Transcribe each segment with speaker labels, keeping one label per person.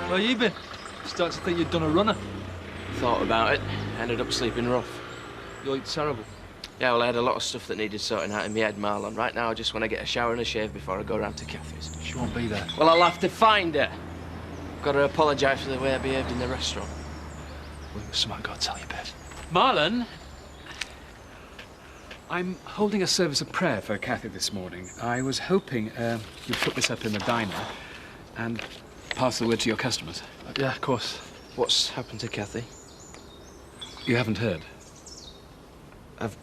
Speaker 1: Where you been? Start to think you'd done a runner.
Speaker 2: Thought about it. Ended up sleeping rough.
Speaker 1: You look terrible.
Speaker 2: Yeah, well, I had a lot of stuff that needed sorting out in my head, Marlon. Right now, I just want to get a shower and a shave before I go round to Kathy's.
Speaker 1: She won't be there.
Speaker 2: Well, I'll have to find her. Got to apologise for the way I behaved in the restaurant.
Speaker 1: Well, there's something I've got to tell you, Bev. Marlon! I'm holding a service of prayer for Kathy this morning. I was hoping you'd put this up in the diner and pass the word to your customers. Yeah, of course.
Speaker 2: What's happened to Kathy?
Speaker 1: You haven't heard?
Speaker 2: I've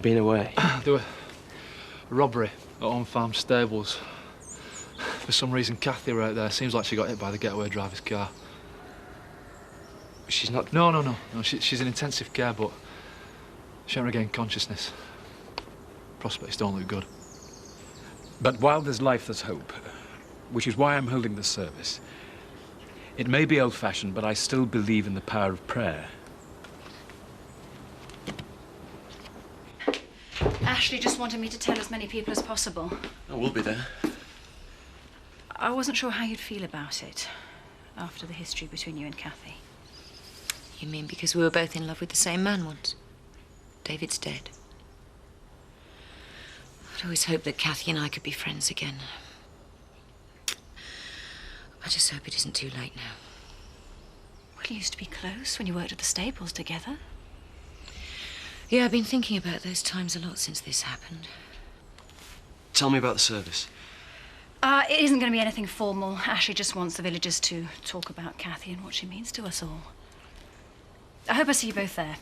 Speaker 2: been away.
Speaker 1: There were a robbery at on-farm stables. For some reason, Kathy were out there. Seems like she got hit by the getaway driver's car.
Speaker 2: She's not...
Speaker 1: No. She's in intensive care, but she hasn't regained consciousness. Prospects don't look good. But while there's life, there's hope, which is why I'm holding this service. It may be old-fashioned, but I still believe in the power of prayer.
Speaker 3: Ashley just wanted me to tell as many people as possible.
Speaker 4: Oh, we'll be there.
Speaker 3: I wasn't sure how you'd feel about it after the history between you and Kathy.
Speaker 5: You mean because we were both in love with the same man once? David's dead. I'd always hoped that Kathy and I could be friends again. I just hope it isn't too late now.
Speaker 3: Well, you used to be close when you worked at the stables together.
Speaker 5: Yeah, I've been thinking about those times a lot since this happened.
Speaker 4: Tell me about the service.
Speaker 3: It isn't going to be anything formal. Ashley just wants the villagers to talk about Kathy and what she means to us all. I hope I see you both there.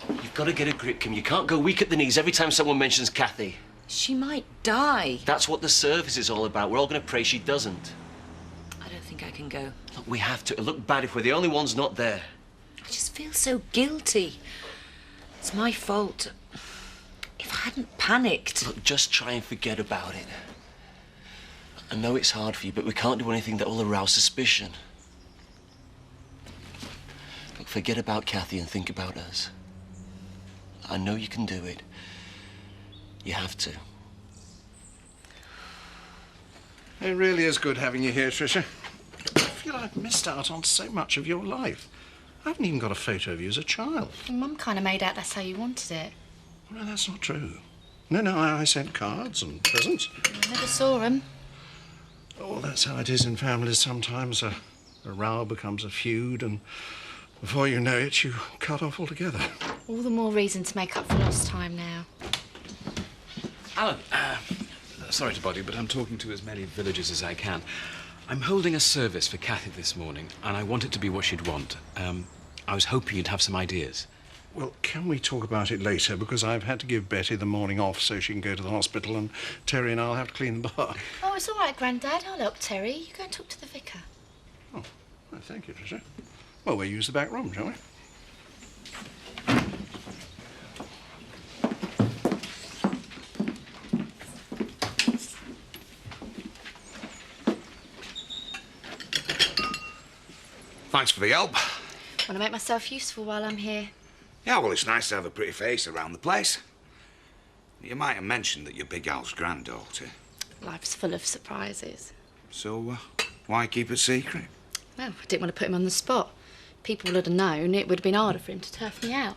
Speaker 4: You've got to get a grip, Kim. You can't go weak at the knees every time someone mentions Kathy.
Speaker 5: She might die.
Speaker 4: That's what the service is all about. We're all going to pray she doesn't.
Speaker 5: I don't think I can go.
Speaker 4: Look, we have to. It'll look bad if we're the only ones not there.
Speaker 5: I just feel so guilty. It's my fault. If I hadn't panicked...
Speaker 4: Look, just try and forget about it. I know it's hard for you, but we can't do anything that will arouse suspicion. Look, forget about Kathy and think about us. I know you can do it. You have to.
Speaker 6: It really is good having you here, Tricia. I feel I've missed out on so much of your life. I haven't even got a photo of you as a child.
Speaker 7: Mum kind of made out that's how you wanted it.
Speaker 6: Well, that's not true. No, I sent cards and presents.
Speaker 7: I never saw them.
Speaker 6: Oh, that's how it is in families sometimes. A row becomes a feud, and before you know it, you cut off altogether.
Speaker 7: All the more reason to make up for lost time now.
Speaker 1: Alan, sorry to bother you, but I'm talking to as many villagers as I can. I'm holding a service for Kathy this morning, and I want it to be what she'd want. I was hoping you'd have some ideas.
Speaker 6: Well, can we talk about it later? Because I've had to give Betty the morning off so she can go to the hospital, and Terry and I'll have to clean the bar.
Speaker 7: Oh, it's all right, Grandad. I'll help Terry. You go and talk to the vicar.
Speaker 6: Oh, well, thank you, Tricia. Well, we'll use the back room, shall we?
Speaker 8: Thanks for the help.
Speaker 7: Want to make myself useful while I'm here.
Speaker 8: Yeah, well, it's nice to have a pretty face around the place. You might have mentioned that you're Big Al's granddaughter.
Speaker 7: Life's full of surprises.
Speaker 8: So, why keep it secret?
Speaker 7: Well, I didn't want to put him on the spot. People would have known, it would have been harder for him to turf me out.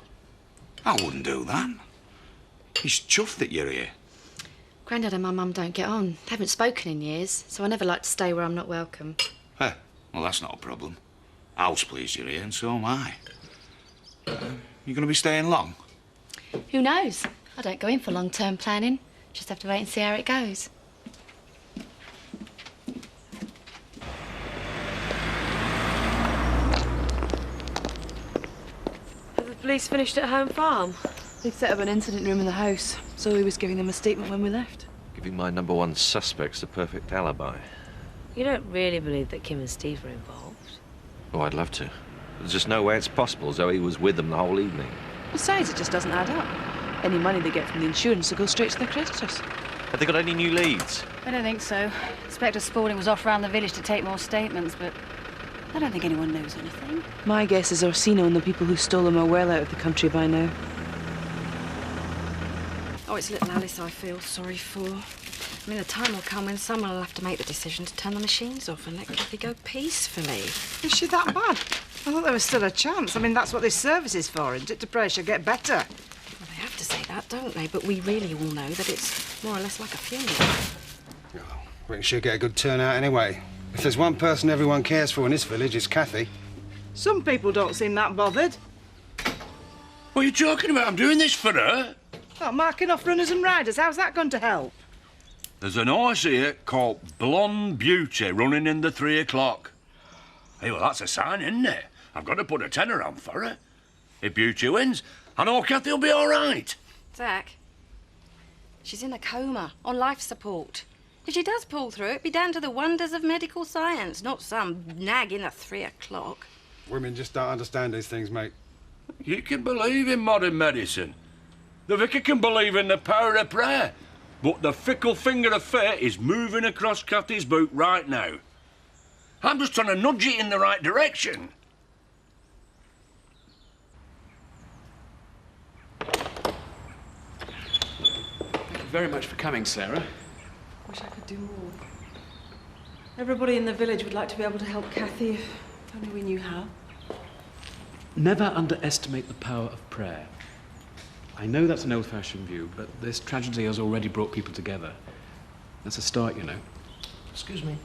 Speaker 8: I wouldn't do that. He's chuffed that you're here.
Speaker 7: Grandad and my mum don't get on. They haven't spoken in years, so I never like to stay where I'm not welcome.
Speaker 8: Well, that's not a problem. Al's pleased you're here, and so am I. You going to be staying long?
Speaker 7: Who knows? I don't go in for long-term planning. Just have to wait and see how it goes.
Speaker 9: Have the police finished at Home Farm? They set up an incident room in the house. Zoe was giving them a statement when we left.
Speaker 10: Giving my number one suspects the perfect alibi.
Speaker 9: You don't really believe that Kim and Steve were involved?
Speaker 10: Oh, I'd love to. There's just no way it's possible Zoe was with them the whole evening.
Speaker 9: Besides, it just doesn't add up. Any money they get from the insurance will go straight to their creditors.
Speaker 10: Have they got any new leads?
Speaker 3: I don't think so. Inspector Spaulding was off round the village to take more statements, but I don't think anyone knows anything.
Speaker 9: My guess is Orsino and the people who stole them are well out of the country by now.
Speaker 7: Oh, it's little Alice I feel sorry for. I mean, the time will come when someone will have to make the decision to turn the machines off and let Kathy go peacefully.
Speaker 11: Is she that bad? I thought there was still a chance. I mean, that's what this service is for, isn't it? To pray she'll get better.
Speaker 7: Well, they have to say that, don't they? But we really all know that it's more or less like a funeral.
Speaker 12: Oh, I reckon she'll get a good turnout anyway. If there's one person everyone cares for in this village, it's Kathy.
Speaker 11: Some people don't seem that bothered.
Speaker 8: What are you talking about? I'm doing this for her.
Speaker 11: Oh, marking off runners and riders, how's that going to help?
Speaker 8: There's an horse here called Blonde Beauty running in the 3 o'clock. Hey, well, that's a sign, isn't it? I've got to put a tenner on for her. If Beauty wins, I know Kathy'll be all right.
Speaker 7: Zach, she's in a coma, on life support. If she does pull through, it'd be down to the wonders of medical science, not some nag in the 3 o'clock.
Speaker 12: Women just don't understand these things, mate.
Speaker 8: You can believe in modern medicine. The vicar can believe in the power of prayer. But the fickle finger of fate is moving across Kathy's boot right now. I'm just trying to nudge it in the right direction.
Speaker 1: Thank you very much for coming, Sarah.
Speaker 9: Wish I could do more. Everybody in the village would like to be able to help Kathy if only we knew how.
Speaker 1: Never underestimate the power of prayer. I know that's an old-fashioned view, but this tragedy has already brought people together. That's a start, you know.
Speaker 6: Excuse me.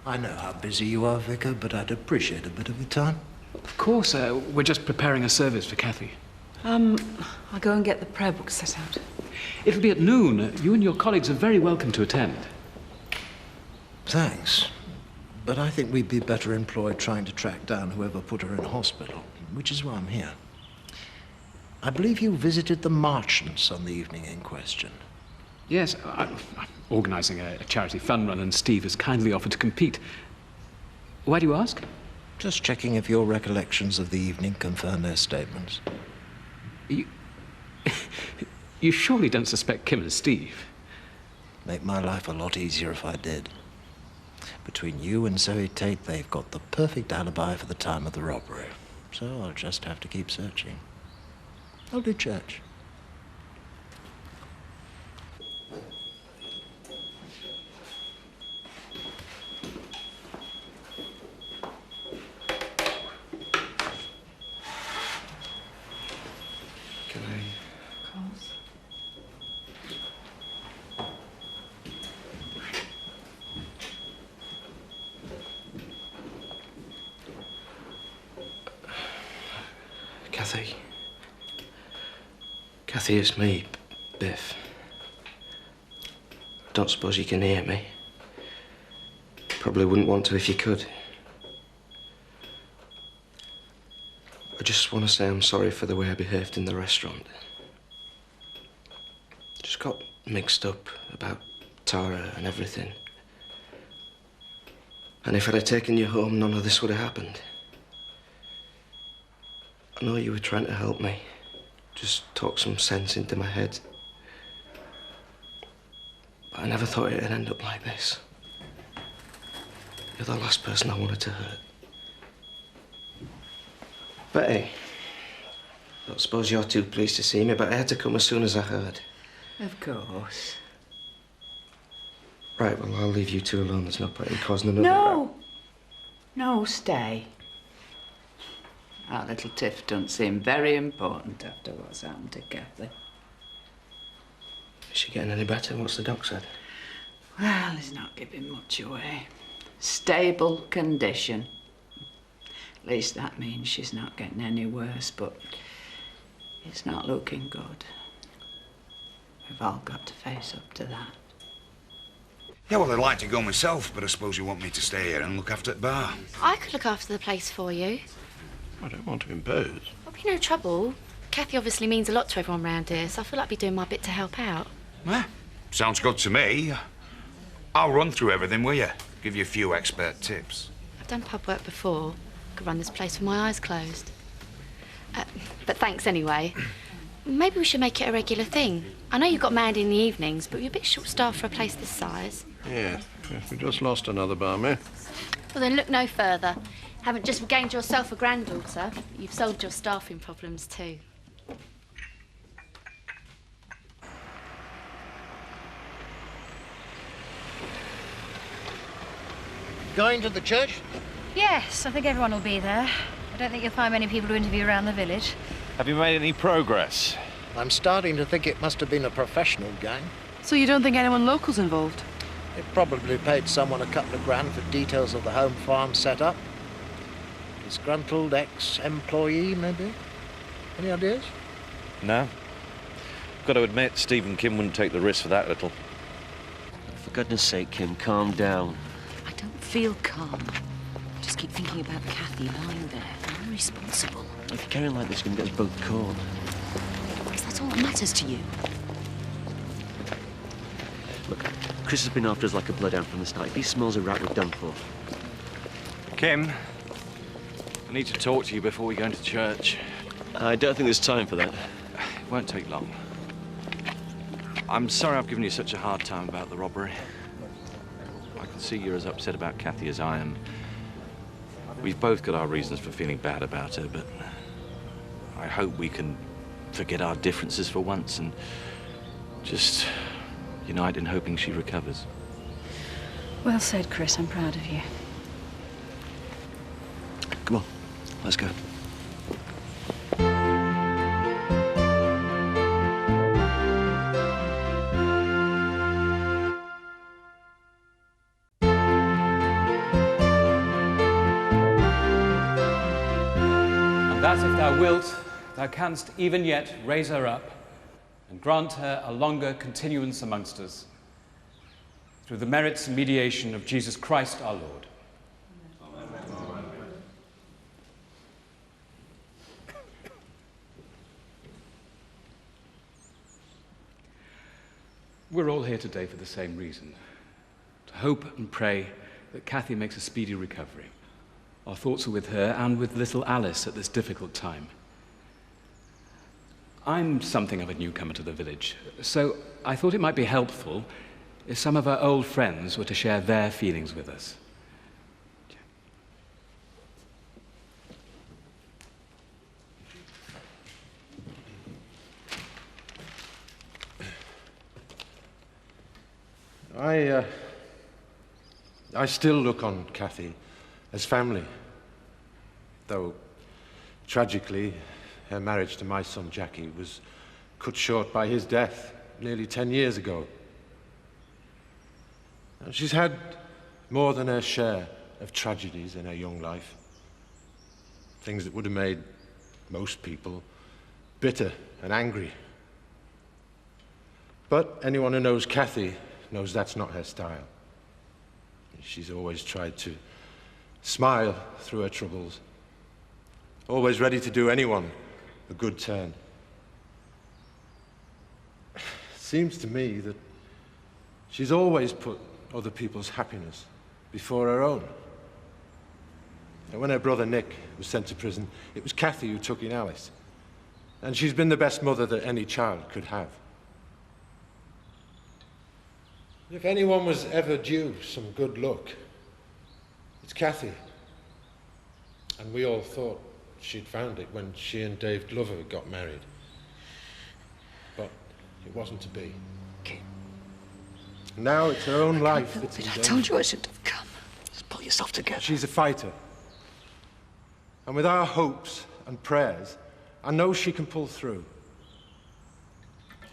Speaker 6: I know how busy you are, Vicar, but I'd appreciate a bit of your time.
Speaker 1: Of course, we're just preparing a service for Kathy.
Speaker 9: I'll go and get the prayer book set out.
Speaker 1: It'll be at noon. You and your colleagues are very welcome to attend.
Speaker 6: Thanks. But I think we'd be better employed trying to track down whoever put her in hospital, which is why I'm here. I believe you visited the Marchants on the evening in question.
Speaker 1: Yes, I'm organising a charity fund run, and Steve has kindly offered to compete. Why do you ask?
Speaker 6: Just checking if your recollections of the evening confirm their statements.
Speaker 1: You surely don't suspect Kim and Steve?
Speaker 6: Make my life a lot easier if I did. Between you and Zoe Tate, they've got the perfect alibi for the time of the robbery. So I'll just have to keep searching. I'll do church.
Speaker 2: Can I?
Speaker 9: Of course.
Speaker 2: Kathy. Kathy, it's me, Biff. I don't suppose you can hear me. Probably wouldn't want to if you could. I just want to say I'm sorry for the way I behaved in the restaurant. Just got mixed up about Tara and everything. And if I'd have taken you home, none of this would have happened. I know you were trying to help me. Just talk some sense into my head. But I never thought it'd end up like this. You're the last person I wanted to hurt. Betty, I don't suppose you're too pleased to see me, but I had to come as soon as I heard.
Speaker 13: Of course.
Speaker 2: Right, well, I'll leave you two alone. There's no point in causing another...
Speaker 13: No! No, stay. Our little tiff don't seem very important after what's happened to Kathy.
Speaker 2: Is she getting any better? What's the doc said?
Speaker 13: Well, he's not giving much away. Stable condition. At least that means she's not getting any worse, but it's not looking good. We've all got to face up to that.
Speaker 8: Yeah, well, I'd like to go myself, but I suppose you want me to stay here and look after the bar.
Speaker 7: I could look after the place for you.
Speaker 6: I don't want to impose.
Speaker 7: There'll be no trouble. Kathy obviously means a lot to everyone round here, so I feel like I'd be doing my bit to help out.
Speaker 8: Well, sounds good to me. I'll run through everything, will you? Give you a few expert tips.
Speaker 7: I've done pub work before. Could run this place with my eyes closed. But thanks anyway. Maybe we should make it a regular thing. I know you've got manned in the evenings, but you're a bit short-staffed for a place this size.
Speaker 6: Yeah, we just lost another barmaid.
Speaker 7: Well, then look no further. Haven't just regained yourself a granddaughter, you've solved your staffing problems too.
Speaker 6: going to the church?
Speaker 3: Yes, I think everyone will be there. I don't think you'll find many people to interview around the village.
Speaker 10: Have you made any progress?
Speaker 6: I'm starting to think it must have been a professional gang.
Speaker 9: So you don't think anyone local's involved?
Speaker 6: They probably paid someone a couple of grand for details of the home farm setup. Disgruntled ex-employee, maybe? Any ideas?
Speaker 10: No. Got to admit, Stephen Kim wouldn't take the risk for that little.
Speaker 4: For goodness sake, Kim, calm down.
Speaker 5: I don't feel calm. I just keep thinking about Kathy lying there, unresponsible.
Speaker 4: If you're carrying like this, you're going to get us both caught.
Speaker 5: Because that's all that matters to you.
Speaker 4: Look, Chris has been after us like a bloodhound from the start. If he smells a rat, we're done for.
Speaker 10: Kim, I need to talk to you before we go into church.
Speaker 4: I don't think there's time for that.
Speaker 10: It won't take long. I'm sorry I've given you such a hard time about the robbery. I can see you're as upset about Kathy as I am. We've both got our reasons for feeling bad about her, but I hope we can forget our differences for once and just unite in hoping she recovers.
Speaker 3: Well said, Chris. I'm proud of you.
Speaker 4: Come on, let's go.
Speaker 14: And that if thou wilt, thou canst even yet raise her up and grant her a longer continuance amongst us, through the merits and mediation of Jesus Christ our Lord. Amen. We're all here today for the same reason, to hope and pray that Kathy makes a speedy recovery. Our thoughts are with her and with little Alice at this difficult time. I'm something of a newcomer to the village, so I thought it might be helpful if some of our old friends were to share their feelings with us.
Speaker 15: I still look on Kathy as family, though tragically her marriage to my son Jackie was cut short by his death nearly 10 years ago. And she's had more than her share of tragedies in her young life. Things that would have made most people bitter and angry. But anyone who knows Kathy knows that's not her style. She's always tried to smile through her troubles, always ready to do anyone a good turn. Seems to me that she's always put other people's happiness before her own. And when her brother Nick was sent to prison, it was Kathy who took in Alice. And she's been the best mother that any child could have. If anyone was ever due some good luck, it's Kathy. And we all thought she'd found it when she and Dave Glover got married. But it wasn't to be. Now it's her own life that's in danger.
Speaker 5: I told you I shouldn't have come.
Speaker 4: Just pull yourself together.
Speaker 15: She's a fighter. And with our hopes and prayers, I know she can pull through.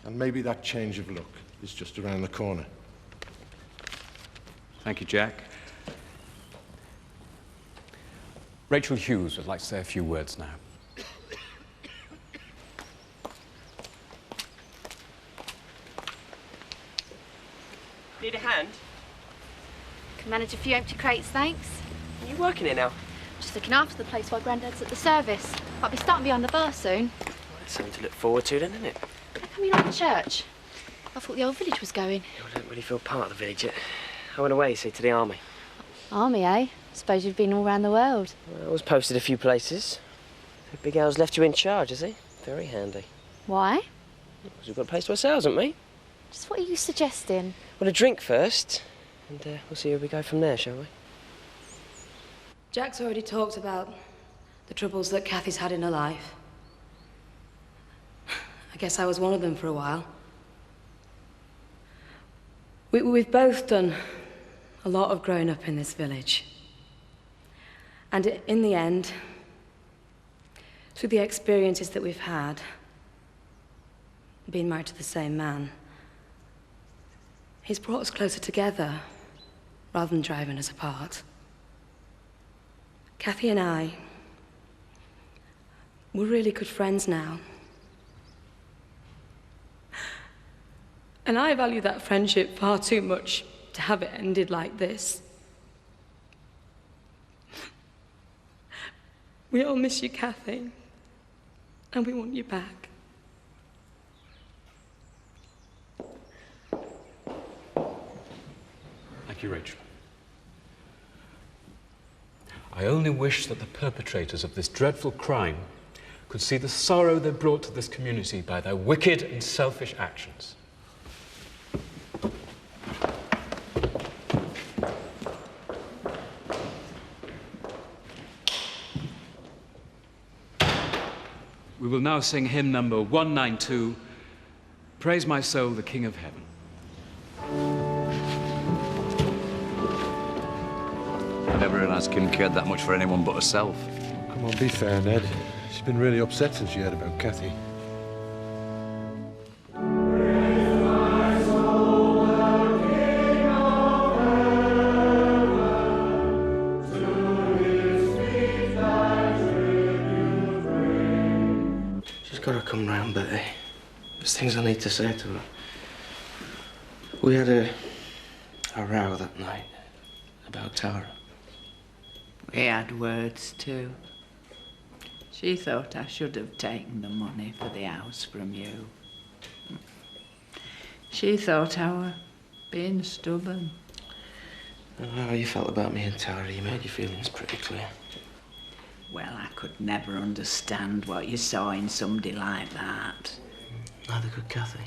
Speaker 15: And maybe that change of luck is just around the corner.
Speaker 14: Thank you, Jack. Rachel Hughes would like to say a few words now.
Speaker 2: Need a hand?
Speaker 7: Can manage a few empty crates, thanks.
Speaker 2: Are you working here now?
Speaker 7: Just looking after the place while Grandad's at the service. I'll be starting beyond the bar soon.
Speaker 2: Well, it's something to look forward to then, isn't it?
Speaker 7: How come you're not at church? I thought the old village was going.
Speaker 2: I don't really feel part of the village yet. I went away, see, to the army.
Speaker 7: Army, eh? Suppose you've been all round the world.
Speaker 2: Well, I was posted a few places. The big Al's left you in charge, has he? Very handy.
Speaker 7: Why?
Speaker 2: Because we've got a place to ourselves, haven't we?
Speaker 7: Just what are you suggesting?
Speaker 2: Well, a drink first, and we'll see where we go from there, shall we?
Speaker 16: Jack's already talked about the troubles that Kathy's had in her life. I guess I was one of them for a while. We've both done a lot of growing up in this village. And in the end, through the experiences that we've had, being married to the same man, he's brought us closer together rather than driving us apart. Kathy and I, we're really good friends now. And I value that friendship far too much to have it ended like this. We all miss you, Kathy, and we want you back.
Speaker 14: Thank you, Rachel. I only wish that the perpetrators of this dreadful crime could see the sorrow they brought to this community by their wicked and selfish actions. We will now sing hymn number 192, Praise My Soul, the King of Heaven.
Speaker 17: I never realised Kim cared that much for anyone but herself.
Speaker 15: Come on, be fair, Ned. She's been really upset since she heard about Kathy.
Speaker 2: She's got to come round, Betty. There's things I need to say to her. We had a row that night about Tara.
Speaker 13: We had words too. She thought I should have taken the money for the house from you. She thought I were being stubborn.
Speaker 2: I know how you felt about me and Tara. You made your feelings pretty clear.
Speaker 13: Well, I could never understand what you saw in somebody like that.
Speaker 2: Neither could Kathy.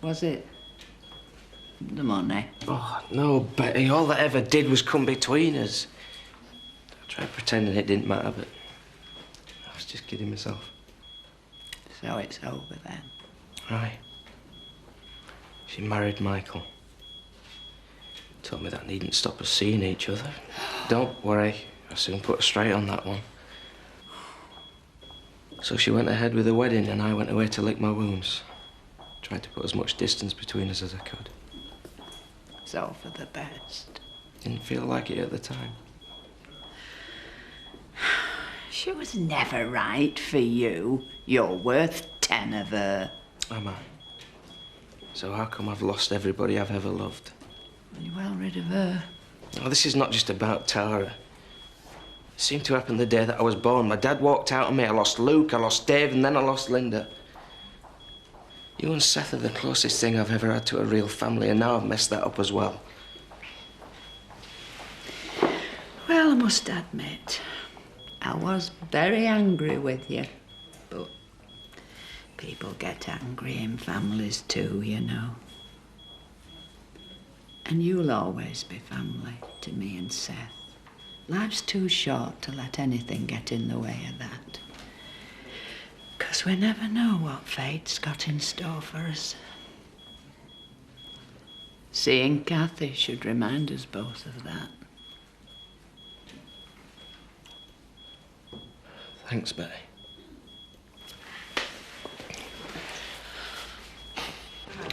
Speaker 13: Was it the money?
Speaker 2: Oh, no, Betty. All that ever did was come between us. I tried pretending it didn't matter, but I was just kidding myself.
Speaker 13: So it's over then?
Speaker 2: Right. She married Michael. Told me that needn't stop us seeing each other. Don't worry. I soon put her straight on that one. So she went ahead with the wedding and I went away to lick my wounds. Tried to put as much distance between us as I could.
Speaker 13: It's all for the best.
Speaker 2: Didn't feel like it at the time.
Speaker 13: She was never right for you. You're worth 10 of her.
Speaker 2: Am I? So how come I've lost everybody I've ever loved?
Speaker 13: You're well rid of her.
Speaker 2: Oh, this is not just about Tara. It seemed to happen the day that I was born. My dad walked out on me. I lost Luke, I lost Dave, and then I lost Linda. You and Seth are the closest thing I've ever had to a real family, and now I've messed that up as well.
Speaker 13: Well, I must admit, I was very angry with you. But people get angry in families too, you know. And you'll always be family to me and Seth. Life's too short to let anything get in the way of that. 'Cause we never know what fate's got in store for us. Seeing Kathy should remind us both of that.
Speaker 2: Thanks, Betty.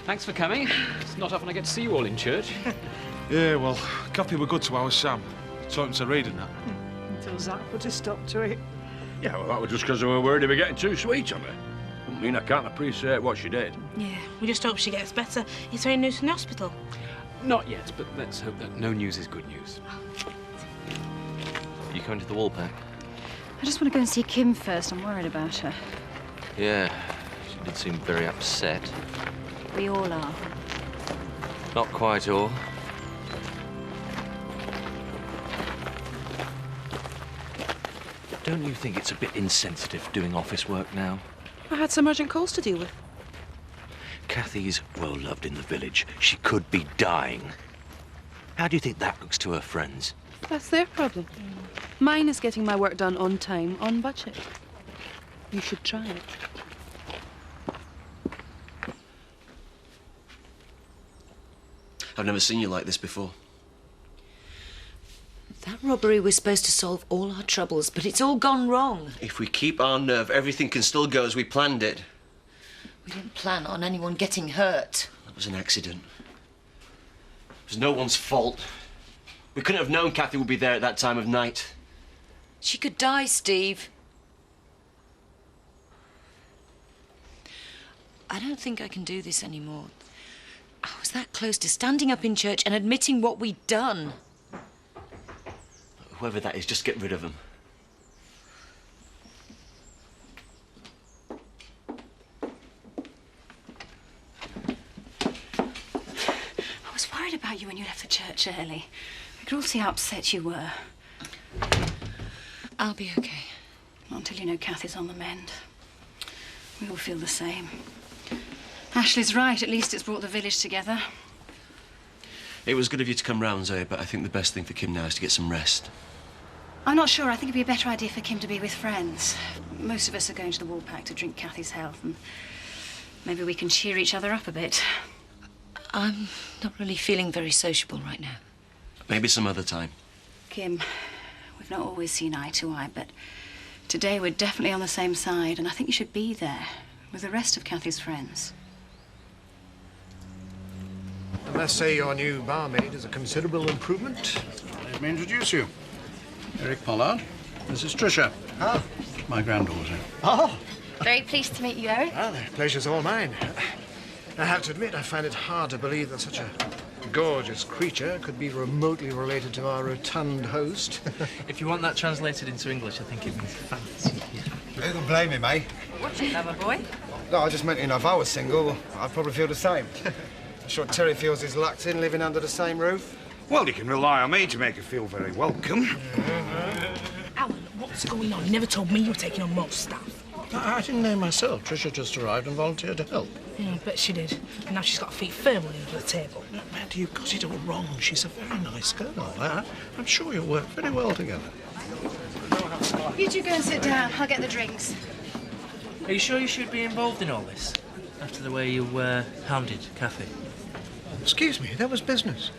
Speaker 14: Thanks for coming. It's not often I get to see you all in church.
Speaker 18: Yeah, well, coffee were good to our Sam. Taught him to read and that.
Speaker 11: Until Zach put a stop to it.
Speaker 8: Yeah, well, that was just because we were worried he was getting too sweet on her. I mean, I can't appreciate what she did.
Speaker 19: Yeah, we just hope she gets better. Is there any news from the hospital?
Speaker 14: Not yet, but let's hope that no news is good news.
Speaker 10: You coming to the wall pack?
Speaker 3: I just want to go and see Kim first. I'm worried about her.
Speaker 10: Yeah, she did seem very upset.
Speaker 3: We all are.
Speaker 10: Not quite all. Don't you think it's a bit insensitive doing office work now?
Speaker 19: I had some urgent calls to deal with.
Speaker 10: Kathy's well loved in the village. She could be dying. How do you think that looks to her friends?
Speaker 9: That's their problem. Mine is getting my work done on time, on budget. You should try it.
Speaker 4: I've never seen you like this before.
Speaker 5: Is that Robbery was supposed to solve all our troubles, but it's all gone wrong.
Speaker 4: If we keep our nerve, everything can still go as we planned it.
Speaker 5: We didn't plan on anyone getting hurt.
Speaker 4: That was an accident. It was no one's fault. We couldn't have known Kathy would be there at that time of night.
Speaker 5: She could die, Steve. I don't think I can do this anymore. I was that close to standing up in church and admitting what we'd done.
Speaker 4: Whoever that is, just get rid of him.
Speaker 3: I was worried about you when you left the church early. We could all see how upset you were.
Speaker 5: I'll be okay.
Speaker 3: Not until you know Kathy's on the mend. We all feel the same. Ashley's right. At least it's brought the village together.
Speaker 4: It was good of you to come round, Zoe, but I think the best thing for Kim now is to get some rest.
Speaker 3: I'm not sure. I think it'd be a better idea for Kim to be with friends. Most of us are going to the Woolpack to drink Kathy's health, and maybe we can cheer each other up a bit.
Speaker 5: I'm not really feeling very sociable right now.
Speaker 4: Maybe some other time.
Speaker 3: Kim, we've not always seen eye to eye, but today we're definitely on the same side, and I think you should be there with the rest of Kathy's friends.
Speaker 20: I must say your new barmaid is a considerable improvement.
Speaker 21: Let me introduce you. Eric Pollard. This is Tricia.
Speaker 20: Ah.
Speaker 21: My granddaughter.
Speaker 20: Oh.
Speaker 7: Very pleased to meet you, Eric.
Speaker 20: Ah, the pleasure's all mine. I have to admit, I find it hard to believe that such a gorgeous creature could be remotely related to our rotund host.
Speaker 22: If you want that translated into English, I think it means fancy.
Speaker 12: Who can blame me, mate?
Speaker 19: What's it, lover boy?
Speaker 12: No, I just meant, if I was single, I'd probably feel the same. I'm sure Terry feels his luck's in living under the same roof.
Speaker 21: Well, you can rely on me to make her feel very welcome.
Speaker 19: Alan, what's going on? You never told me you were taking on more staff.
Speaker 20: I didn't know myself. Tricia just arrived and volunteered to help.
Speaker 19: Yeah, I bet she did. And now she's got her feet firmly under the table.
Speaker 20: Mandy, you've got it all wrong. She's a very nice girl. I'm sure you'll work very well together.
Speaker 3: You two go and sit down. I'll get the drinks.
Speaker 22: Are you sure you should be involved in all this? After the way you hounded Kathy?
Speaker 20: Excuse me, that was business.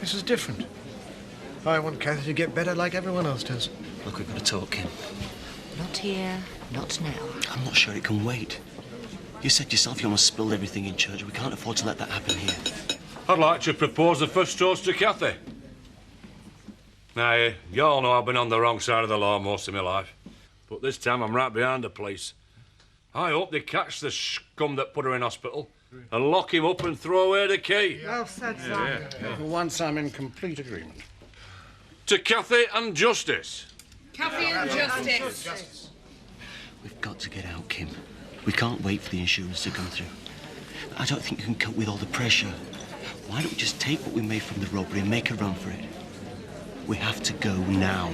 Speaker 20: This is different. I want Kathy to get better like everyone else does.
Speaker 4: Look, we've got to talk, Kim.
Speaker 5: Not here, not now.
Speaker 4: I'm not sure it can wait. You said yourself you almost spilled everything in church. We can't afford to let that happen here.
Speaker 8: I'd like to propose the first toast to Kathy. Now, you all know I've been on the wrong side of the law most of my life. But this time I'm right behind the police. I hope they catch the scum that put her in hospital and lock him up and throw away the key.
Speaker 11: Well said, Sam.
Speaker 21: For once, I'm in complete agreement.
Speaker 8: To Kathy and justice.
Speaker 19: Kathy and justice.
Speaker 4: We've got to get out, Kim. We can't wait for the insurance to come through. I don't think you can cope with all the pressure. Why don't we just take what we made from the robbery and make a run for it? We have to go now.